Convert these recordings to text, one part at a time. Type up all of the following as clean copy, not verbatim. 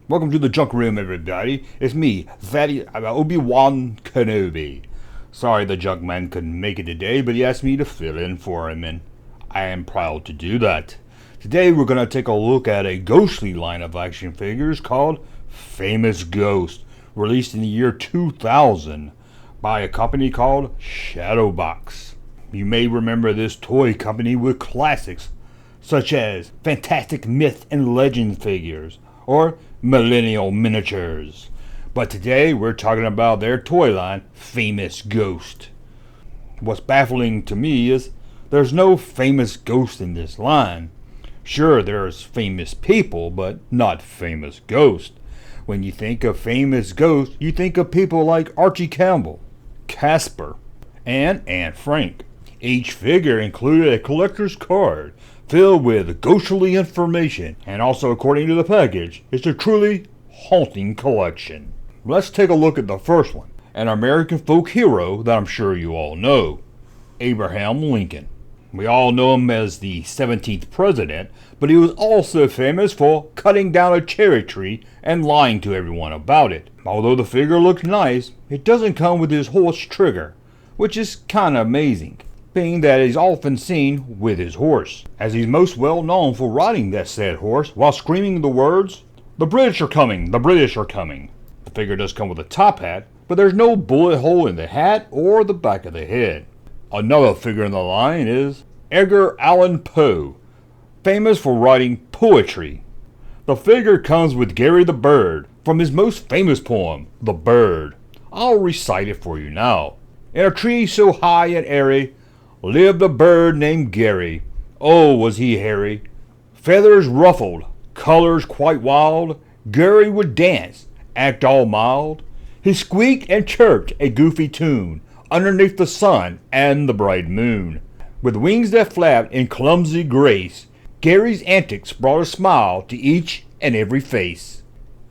Welcome to the Junk Room, everybody. It's me, Obi-Wan Kenobi. Sorry the Junkman couldn't make it today, but he asked me to fill in for him, and I am proud to do that. Today we're going to take a look at a ghostly line of action figures called Famous Ghost, released in the year 2000 by a company called Shadowbox. You may remember this toy company with classics such as Fantastic Myth and Legend figures, or Millennial Miniatures. But today we're talking about their toy line, Famous Ghost. What's baffling to me is there's no famous ghost in this line. Sure, there's famous people, but not famous ghost. When you think of famous ghosts, you think of people like Archie Campbell, Casper, and Anne Frank. Each figure included a collector's card filled with ghostly information, and also according to the package, it's a truly haunting collection. Let's take a look at the first one, an American folk hero that I'm sure you all know, Abraham Lincoln. We all know him as the 17th president, but he was also famous for cutting down a cherry tree and lying to everyone about it. Although the figure looks nice, it doesn't come with his horse Trigger, which is kinda amazing, being that he's often seen with his horse, as he's most well known for riding that said horse while screaming the words, "The British are coming, the British are coming." The figure does come with a top hat, but there's no bullet hole in the hat or the back of the head. Another figure in the line is Edgar Allan Poe, famous for writing poetry. The figure comes with Gary the Bird from his most famous poem, The Bird. I'll recite it for you now. In a tree so high and airy lived a bird named Gary. Oh, was he hairy! Feathers ruffled, colors quite wild, Gary would dance, act all mild. He squeaked and chirped a goofy tune underneath the sun and the bright moon. With wings that flapped in clumsy grace, Gary's antics brought a smile to each and every face.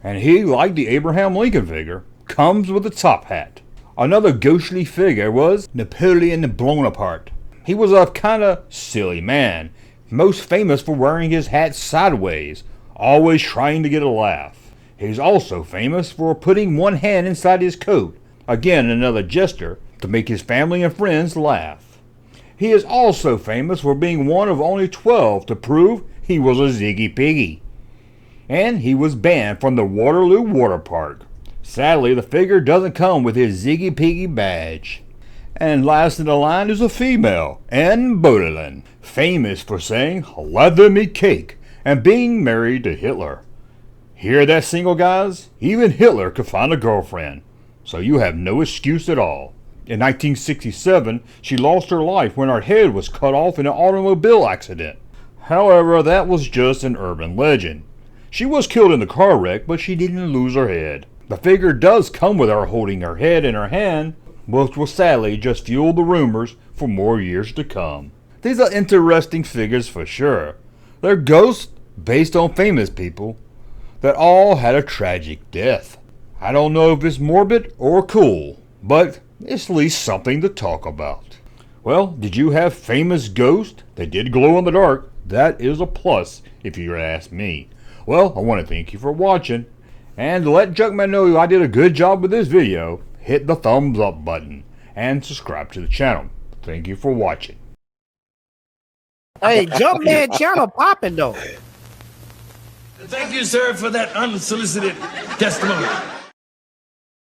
And he, like the Abraham Lincoln figure, comes with a top hat. Another ghostly figure was Napoleon Bonaparte. He was a kinda silly man, most famous for wearing his hat sideways, always trying to get a laugh. He's also famous for putting one hand inside his coat, again another gesture to make his family and friends laugh. He is also famous for being one of only 12 to prove he was a Ziggy Piggy. And he was banned from the Waterloo Water Park. Sadly, the figure doesn't come with his Ziggy Piggy badge. And last in the line is a female, Anne Boleyn, famous for saying, "Lather me cake," and being married to Hitler. Hear that, single guys? Even Hitler could find a girlfriend, so you have no excuse at all. In 1967, she lost her life when her head was cut off in an automobile accident. However, that was just an urban legend. She was killed in the car wreck, but she didn't lose her head. The figure does come with her holding her head in her hand, which will sadly just fuel the rumors for more years to come. These are interesting figures for sure. They're ghosts based on famous people that all had a tragic death. I don't know if it's morbid or cool, but it's at least something to talk about. Well, did you have famous ghosts that did glow in the dark? That is a plus if you ask me. Well, I want to thank you for watching, and to let Junkman know I did a good job with this video, hit the thumbs up button and subscribe to the channel. Thank you for watching. Hey, Junkman channel popping though. Thank you, sir, for that unsolicited testimony.